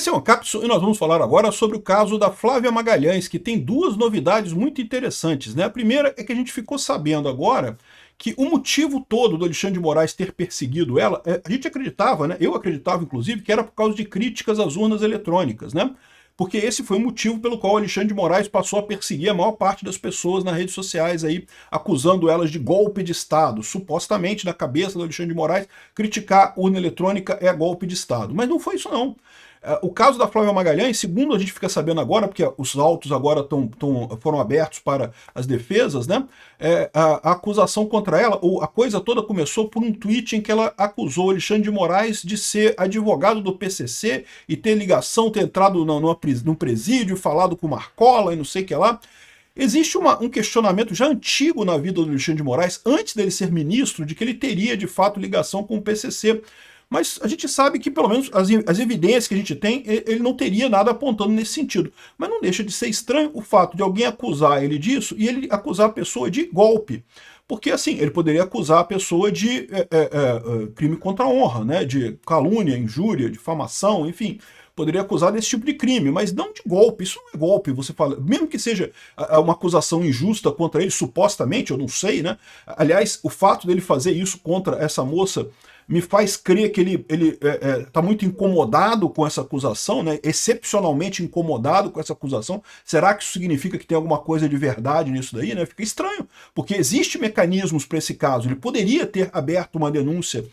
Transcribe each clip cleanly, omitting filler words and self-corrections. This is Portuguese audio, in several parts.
Esse é o Ancapso e nós vamos falar agora sobre o caso da Flávia Magalhães, que tem duas novidades muito interessantes, né? A primeira é que a gente ficou sabendo agora que o motivo todo do Alexandre de Moraes ter perseguido ela, a gente acreditava, né? Eu acreditava, inclusive, que era por causa de críticas às urnas eletrônicas, né? Porque esse foi o motivo pelo qual o Alexandre de Moraes passou a perseguir a maior parte das pessoas nas redes sociais aí, acusando elas de golpe de Estado. Supostamente, na cabeça do Alexandre de Moraes, criticar urna eletrônica é golpe de Estado. Mas não foi isso não. O caso da Flávia Magalhães, segundo a gente fica sabendo agora, porque os autos agora foram abertos para as defesas, né? A acusação contra ela, ou a coisa toda começou por um tweet em que ela acusou Alexandre de Moraes de ser advogado do PCC e ter ligação, ter entrado num presídio, falado com Marcola e não sei o que lá. Existe um questionamento já antigo na vida do Alexandre de Moraes, antes dele ser ministro, de que ele teria de fato ligação com o PCC. Mas a gente sabe que, pelo menos, as evidências que a gente tem, ele não teria nada apontando nesse sentido. Mas não deixa de ser estranho o fato de alguém acusar ele disso e ele acusar a pessoa de golpe. Porque, assim, ele poderia acusar a pessoa de crime contra a honra, né? De calúnia, injúria, difamação, enfim. Poderia acusar desse tipo de crime, mas não de golpe. Isso não é golpe. Você fala, mesmo que seja uma acusação injusta contra ele, supostamente, eu não sei, né? Aliás, o fato dele fazer isso contra essa moça me faz crer que ele está muito incomodado com essa acusação, né? Excepcionalmente incomodado com essa acusação. Será que isso significa que tem alguma coisa de verdade nisso daí, né? Fica estranho, porque existem mecanismos para esse caso. Ele poderia ter aberto uma denúncia,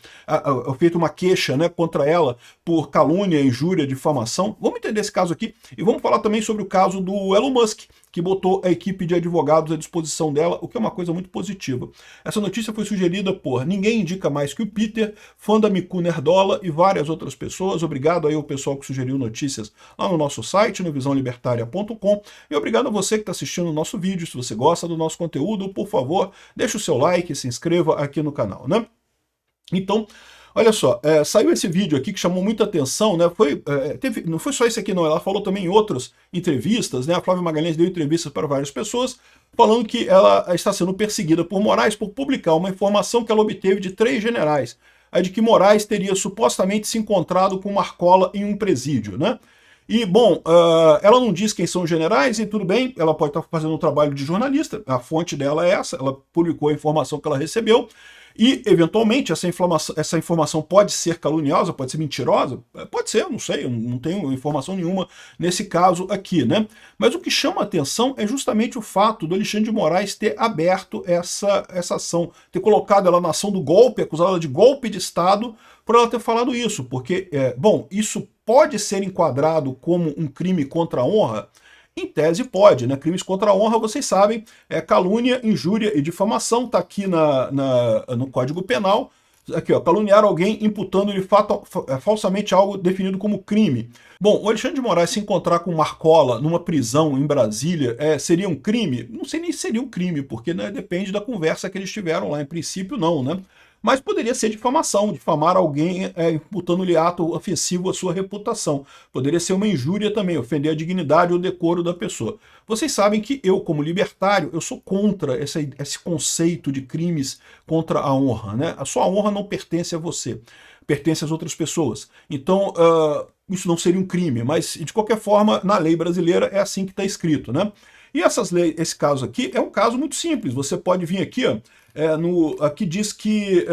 feito uma queixa, né, contra ela por calúnia, injúria, difamação. Vamos entender esse caso aqui e vamos falar também sobre o caso do Elon Musk, que botou a equipe de advogados à disposição dela, o que é uma coisa muito positiva. Essa notícia foi sugerida por Ninguém Indica Mais Que o Peter, fã da Miku Nerdola e várias outras pessoas. Obrigado aí ao pessoal que sugeriu notícias lá no nosso site, no visãolibertaria.com. E obrigado a você que está assistindo o nosso vídeo. Se você gosta do nosso conteúdo, por favor, deixe o seu like e se inscreva aqui no canal, né? Então, olha só, saiu esse vídeo aqui que chamou muita atenção, né? Não foi só esse aqui não, ela falou também em outras entrevistas, né? A Flávia Magalhães deu entrevistas para várias pessoas, falando que ela está sendo perseguida por Moraes por publicar uma informação que ela obteve de 3 generais, a de que Moraes teria supostamente se encontrado com Marcola em um presídio, né? E, bom, ela não diz quem são os generais e tudo bem, ela pode estar fazendo um trabalho de jornalista, a fonte dela é essa, ela publicou a informação que ela recebeu, e, eventualmente, essa informação pode ser caluniosa, pode ser mentirosa, pode ser, eu não sei, eu não tenho informação nenhuma nesse caso aqui, né? Mas o que chama a atenção é justamente o fato do Alexandre de Moraes ter aberto essa ação, ter colocado ela na ação do golpe, acusado ela de golpe de Estado, por ela ter falado isso, porque, bom, isso pode ser enquadrado como um crime contra a honra? Em tese pode, né? Crimes contra a honra, vocês sabem, calúnia, injúria e difamação, está aqui no Código Penal. Aqui, ó, caluniar alguém imputando-lhe falsamente algo definido como crime. Bom, o Alexandre de Moraes se encontrar com Marcola numa prisão em Brasília seria um crime? Não sei nem se seria um crime, porque, né, depende da conversa que eles tiveram lá. Em princípio, não, né? Mas poderia ser difamação, difamar alguém imputando-lhe ato ofensivo à sua reputação. Poderia ser uma injúria também, ofender a dignidade ou decoro da pessoa. Vocês sabem que eu, como libertário, eu sou contra esse conceito de crimes contra a honra, né? A sua honra não pertence a você, pertence às outras pessoas. Então, isso não seria um crime, mas, de qualquer forma, na lei brasileira é assim que está escrito, né? E esse caso aqui é um caso muito simples. Você pode vir aqui, ó, aqui diz que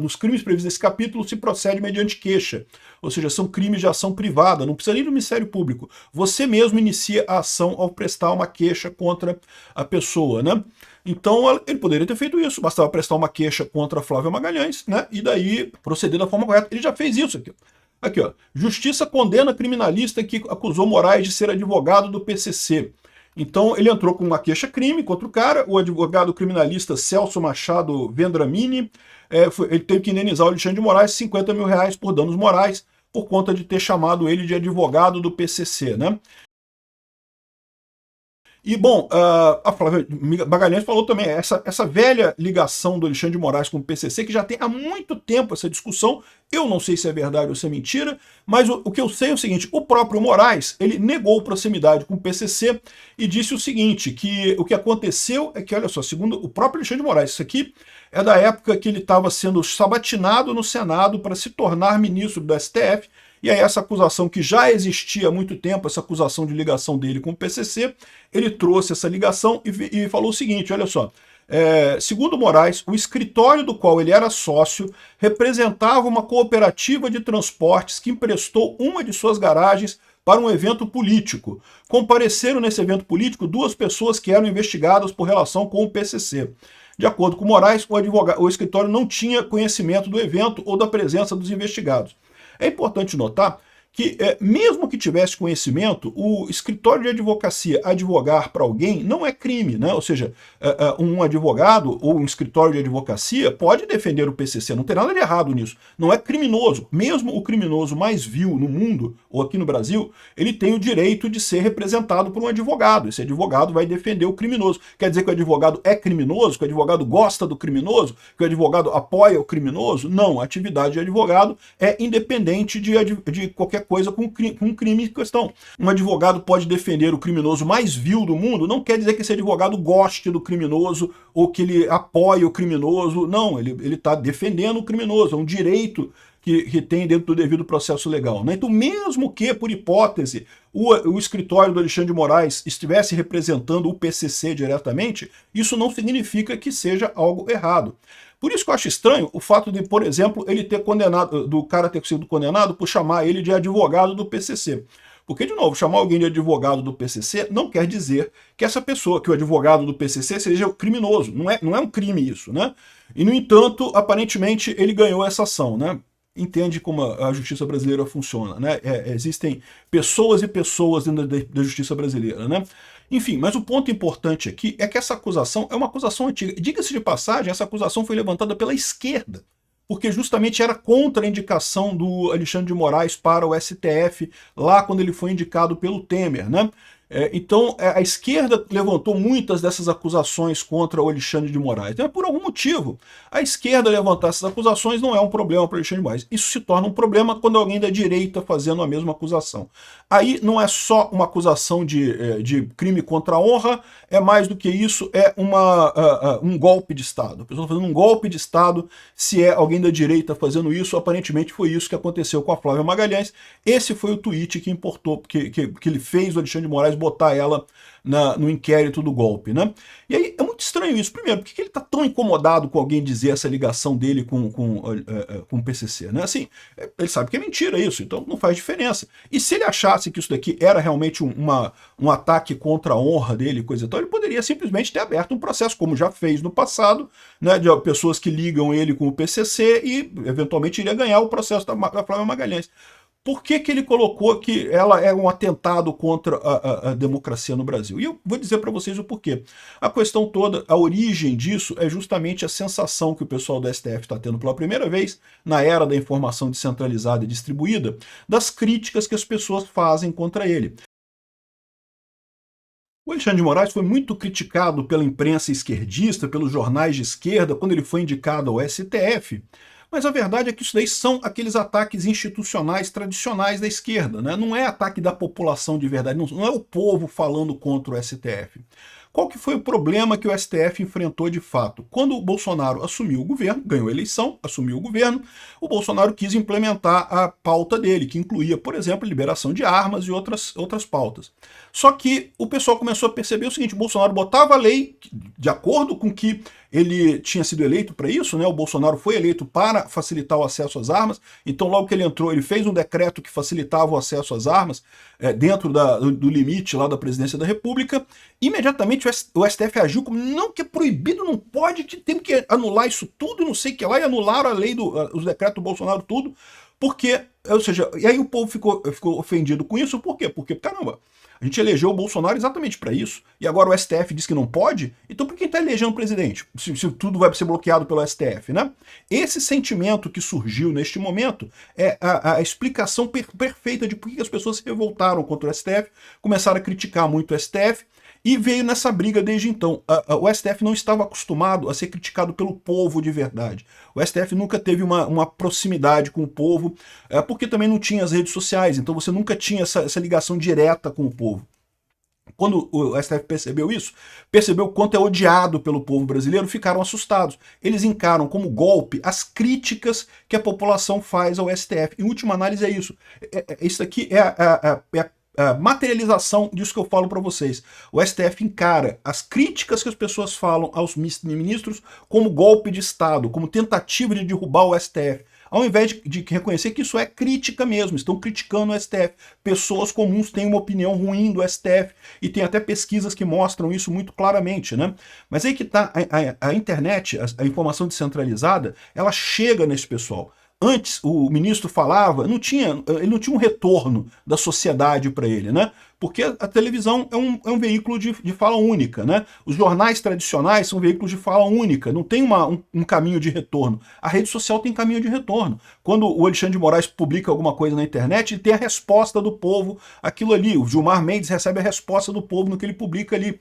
nos crimes previstos nesse capítulo se procede mediante queixa, ou seja, são crimes de ação privada, não precisa nem do Ministério Público. Você mesmo inicia a ação ao prestar uma queixa contra a pessoa, né? Então ele poderia ter feito isso, bastava prestar uma queixa contra a Flávia Magalhães, né? E daí proceder da forma correta. Ele já fez isso aqui. Aqui, ó. Justiça condena criminalista que acusou Moraes de ser advogado do PCC. Então ele entrou com uma queixa-crime contra o cara, o advogado criminalista Celso Machado Vendramini, ele teve que indenizar o Alexandre de Moraes 50 mil reais por danos morais, por conta de ter chamado ele de advogado do PCC, né? E, bom, a Flávia Magalhães falou também essa velha ligação do Alexandre de Moraes com o PCC, que já tem há muito tempo essa discussão. Eu não sei se é verdade ou se é mentira, mas o que eu sei é o seguinte: o próprio Moraes, ele negou proximidade com o PCC e disse o seguinte, que o que aconteceu é que, olha só, segundo o próprio Alexandre de Moraes, isso aqui é da época que ele estava sendo sabatinado no Senado para se tornar ministro do STF, E aí essa acusação que já existia há muito tempo, essa acusação de ligação dele com o PCC, ele trouxe essa ligação e falou o seguinte, olha só, segundo Moraes, o escritório do qual ele era sócio representava uma cooperativa de transportes que emprestou uma de suas garagens para um evento político. Compareceram nesse evento político 2 pessoas que eram investigadas por relação com o PCC. De acordo com Moraes, o escritório não tinha conhecimento do evento ou da presença dos investigados. É importante notar que, mesmo que tivesse conhecimento, o escritório de advocacia advogar para alguém não é crime, né? Ou seja, um advogado ou um escritório de advocacia pode defender o PCC, não tem nada de errado nisso. Não é criminoso. Mesmo o criminoso mais vil no mundo, ou aqui no Brasil, ele tem o direito de ser representado por um advogado. Esse advogado vai defender o criminoso. Quer dizer que o advogado é criminoso? Que o advogado gosta do criminoso? Que o advogado apoia o criminoso? Não, a atividade de advogado é independente de qualquer coisa com um crime em questão. Um advogado pode defender o criminoso mais vil do mundo, não quer dizer que esse advogado goste do criminoso ou que ele apoie o criminoso. Não, ele está defendendo o criminoso, é um direito que tem dentro do devido processo legal, né? Então, mesmo que, por hipótese, o escritório do Alexandre de Moraes estivesse representando o PCC diretamente, isso não significa que seja algo errado. Por isso que eu acho estranho o fato de, por exemplo, ele ter condenado, do cara ter sido condenado por chamar ele de advogado do PCC. Porque, de novo, chamar alguém de advogado do PCC não quer dizer que essa pessoa, que o advogado do PCC seja criminoso. Não é um crime isso, né? E, no entanto, aparentemente, ele ganhou essa ação, né? Entende como a justiça brasileira funciona, né? Existem pessoas e pessoas dentro da justiça brasileira, né? Enfim, mas o ponto importante aqui é que essa acusação é uma acusação antiga. Diga-se de passagem, essa acusação foi levantada pela esquerda, porque justamente era contra a indicação do Alexandre de Moraes para o STF, lá quando ele foi indicado pelo Temer, né? Então, a esquerda levantou muitas dessas acusações contra o Alexandre de Moraes. Então, por algum motivo, a esquerda levantar essas acusações não é um problema para o Alexandre de Moraes. Isso se torna um problema quando alguém da direita fazendo a mesma acusação. Aí não é só uma acusação de crime contra a honra, é mais do que isso, é um golpe de Estado. A pessoa fazendo um golpe de Estado, se é alguém da direita fazendo isso, aparentemente foi isso que aconteceu com a Flávia Magalhães. Esse foi o tweet que importou, que ele fez o Alexandre de Moraes botar ela no inquérito do golpe, né? E aí é muito estranho isso. Primeiro, por que ele está tão incomodado com alguém dizer essa ligação dele com o PCC, né? Assim, ele sabe que é mentira isso, então não faz diferença. E se ele achasse que isso daqui era realmente um ataque contra a honra dele, coisa e tal, ele poderia simplesmente ter aberto um processo, como já fez no passado, né, de pessoas que ligam ele com o PCC e eventualmente iria ganhar o processo da Flávia Magalhães. Por que ele colocou que ela é um atentado contra a democracia no Brasil? E eu vou dizer para vocês o porquê. A questão toda, a origem disso é justamente a sensação que o pessoal do STF está tendo pela primeira vez, na era da informação descentralizada e distribuída, das críticas que as pessoas fazem contra ele. O Alexandre de Moraes foi muito criticado pela imprensa esquerdista, pelos jornais de esquerda, quando ele foi indicado ao STF, mas a verdade é que isso daí são aqueles ataques institucionais tradicionais da esquerda, né? Não é ataque da população de verdade, não é o povo falando contra o STF. Qual que foi o problema que o STF enfrentou de fato? Quando o Bolsonaro assumiu o governo, ganhou a eleição, assumiu o governo, o Bolsonaro quis implementar a pauta dele, que incluía, por exemplo, liberação de armas e outras pautas. Só que o pessoal começou a perceber o seguinte, o Bolsonaro botava a lei de acordo com que ele tinha sido eleito para isso, né? O Bolsonaro foi eleito para facilitar o acesso às armas, então logo que ele entrou, ele fez um decreto que facilitava o acesso às armas, dentro do limite lá da presidência da República. Imediatamente o STF agiu como, não, que é proibido, não pode, que tem que anular isso tudo, não sei o que lá, e anularam a lei, os decretos do Bolsonaro, tudo, porque, ou seja, e aí o povo ficou ofendido com isso, por quê? Porque, caramba, a gente elegeu o Bolsonaro exatamente para isso, e agora o STF diz que não pode, então por que está elegendo o presidente? Se tudo vai ser bloqueado pelo STF, né? Esse sentimento que surgiu neste momento é a explicação perfeita de por que as pessoas se revoltaram contra o STF, começaram a criticar muito o STF, e veio nessa briga desde então. O STF não estava acostumado a ser criticado pelo povo de verdade. O STF nunca teve uma proximidade com o povo, porque também não tinha as redes sociais, então você nunca tinha essa ligação direta com o povo. Quando o STF percebeu isso, percebeu o quanto é odiado pelo povo brasileiro, ficaram assustados. Eles encaram como golpe as críticas que a população faz ao STF. Em última análise é isso. Isso aqui é a materialização disso que eu falo para vocês. O STF encara as críticas que as pessoas falam aos ministros como golpe de Estado, como tentativa de derrubar o STF. Ao invés de reconhecer que isso é crítica mesmo, estão criticando o STF. Pessoas comuns têm uma opinião ruim do STF, e tem até pesquisas que mostram isso muito claramente, né? Mas aí que está a internet, a informação descentralizada, ela chega nesse pessoal. Antes, o ministro falava, ele não tinha um retorno da sociedade para ele, né? Porque a televisão é um veículo de fala única, né? Os jornais tradicionais são veículos de fala única, não tem um caminho de retorno. A rede social tem caminho de retorno. Quando o Alexandre de Moraes publica alguma coisa na internet, ele tem a resposta do povo, aquilo ali. O Gilmar Mendes recebe a resposta do povo no que ele publica ali.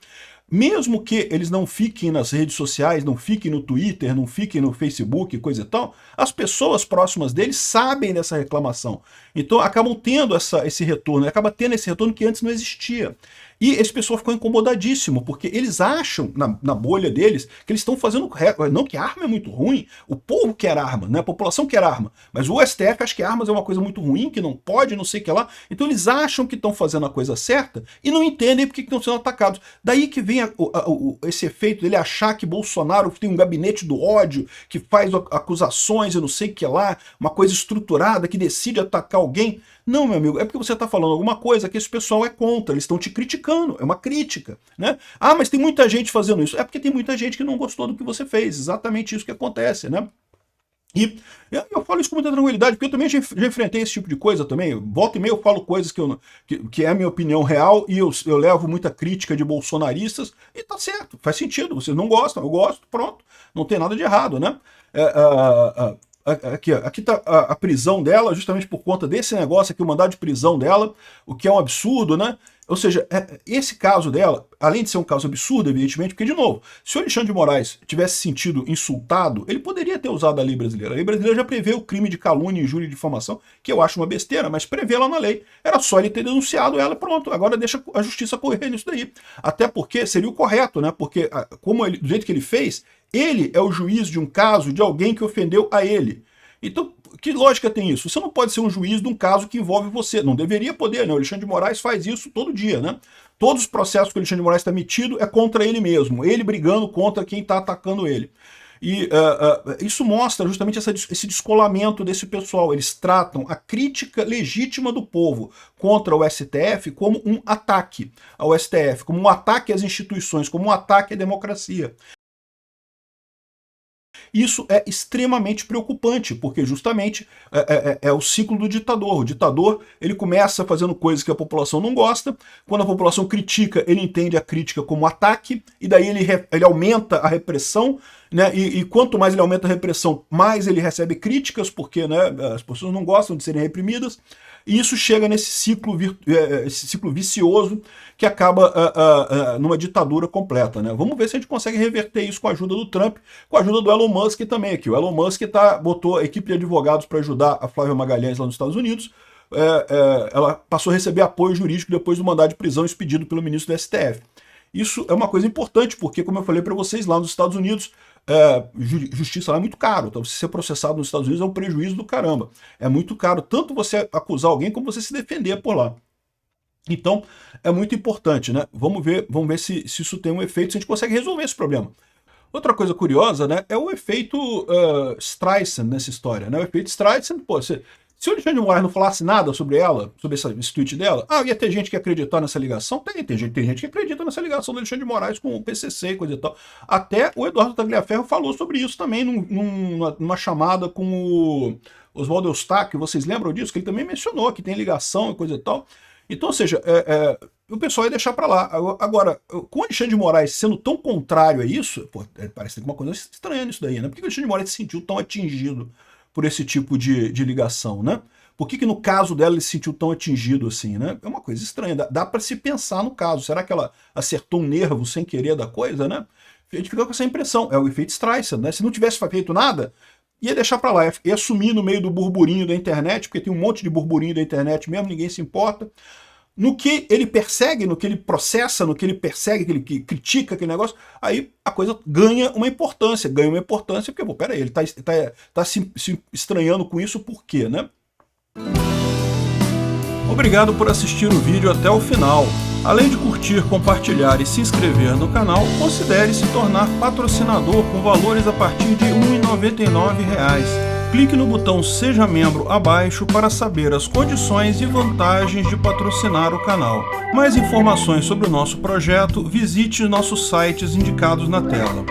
Mesmo que eles não fiquem nas redes sociais, não fiquem no Twitter, não fiquem no Facebook, coisa e tal, as pessoas próximas deles sabem dessa reclamação. Então acabam tendo esse retorno, acaba tendo esse retorno que antes não existia. E esse pessoal ficou incomodadíssimo, porque eles acham, na bolha deles, que eles estão fazendo... Não que a arma é muito ruim, o povo quer arma, né? A população quer arma. Mas o STF acha que armas é uma coisa muito ruim, que não pode, não sei o que lá. Então eles acham que estão fazendo a coisa certa e não entendem porque estão sendo atacados. Daí que vem esse efeito dele achar que Bolsonaro tem um gabinete do ódio, que faz acusações e não sei o que lá, uma coisa estruturada, que decide atacar alguém. Não, meu amigo, é porque você está falando alguma coisa que esse pessoal é contra, eles estão te criticando, é uma crítica, né? Ah, mas tem muita gente fazendo isso. É porque tem muita gente que não gostou do que você fez, exatamente isso que acontece, né? E eu falo isso com muita tranquilidade, porque eu também já enfrentei esse tipo de coisa também. Volta e meia eu falo coisas que é a minha opinião real, e eu levo muita crítica de bolsonaristas, e tá certo, faz sentido, vocês não gostam, eu gosto, pronto, não tem nada de errado, né? Aqui está a prisão dela, justamente por conta desse negócio aqui, o mandado de prisão dela, o que é um absurdo, né? Ou seja, esse caso dela, além de ser um caso absurdo, evidentemente, porque, de novo, se o Alexandre de Moraes tivesse se sentido insultado, ele poderia ter usado a lei brasileira. A lei brasileira já prevê o crime de calúnia, injúria e difamação, que eu acho uma besteira, mas prevê lá na lei. Era só ele ter denunciado ela, pronto, agora deixa a justiça correr nisso daí. Até porque seria o correto, né? Porque, do jeito que ele fez, ele é o juiz de um caso de alguém que ofendeu a ele. Então, que lógica tem isso? Você não pode ser um juiz de um caso que envolve você. Não deveria poder, né? O Alexandre de Moraes faz isso todo dia, né? Todos os processos que o Alexandre de Moraes está metido é contra ele mesmo. Ele brigando contra quem está atacando ele. E isso mostra justamente esse descolamento desse pessoal. Eles tratam a crítica legítima do povo contra o STF como um ataque ao STF, como um ataque às instituições, como um ataque à democracia. Isso é extremamente preocupante, porque justamente é o ciclo do ditador. O ditador, ele começa fazendo coisas que a população não gosta, quando a população critica, ele entende a crítica como ataque, e daí ele aumenta a repressão, né? E quanto mais ele aumenta a repressão, mais ele recebe críticas, porque, né, as pessoas não gostam de serem reprimidas, e isso chega nesse ciclo vicioso que acaba numa ditadura completa, né? Vamos ver se a gente consegue reverter isso com a ajuda do Trump, com a ajuda do Elon Musk também aqui. O Elon Musk botou a equipe de advogados para ajudar a Flávia Magalhães lá nos Estados Unidos. Ela passou a receber apoio jurídico depois do mandado de prisão expedido pelo ministro do STF. Isso é uma coisa importante, porque, como eu falei para vocês, lá nos Estados Unidos, justiça lá é muito caro. Então, você ser processado nos Estados Unidos é um prejuízo do caramba. É muito caro, tanto você acusar alguém, como você se defender por lá. Então, é muito importante, né? Vamos ver se isso tem um efeito, se a gente consegue resolver esse problema. Outra coisa curiosa, né, é o efeito Streisand nessa história, né? O efeito Streisand, pô, se o Alexandre de Moraes não falasse nada sobre ela, sobre esse tweet dela, ia ter gente que acreditar nessa ligação? Tem gente que acredita nessa ligação do Alexandre de Moraes com o PCC e coisa e tal. Até o Eduardo Tagliaferro falou sobre isso também numa chamada com o Oswaldo Eustáquio, vocês lembram disso? Que ele também mencionou que tem ligação e coisa e tal. Então, ou seja, o pessoal ia deixar para lá. Agora, com o Alexandre de Moraes sendo tão contrário a isso, pô, parece ter uma coisa estranha nisso daí, né? Por que o Alexandre de Moraes se sentiu tão atingido por esse tipo de ligação, né? Por que no caso dela ele se sentiu tão atingido assim, né? É uma coisa estranha, dá para se pensar no caso. Será que ela acertou um nervo sem querer da coisa, né? A gente fica com essa impressão, é o efeito Streisand, né? Se não tivesse feito nada, ia deixar para lá, ia sumir no meio do burburinho da internet, porque tem um monte de burburinho da internet mesmo, ninguém se importa. no que ele persegue, no que ele processa, no que ele persegue, que ele critica aquele negócio, aí a coisa ganha uma importância, porque, pô, peraí, ele tá se estranhando com isso, por quê, né? Obrigado por assistir o vídeo até o final. Além de curtir, compartilhar e se inscrever no canal, considere se tornar patrocinador com valores a partir de R$ 1,99. Clique no botão Seja Membro abaixo para saber as condições e vantagens de patrocinar o canal. Mais informações sobre o nosso projeto, visite nossos sites indicados na tela.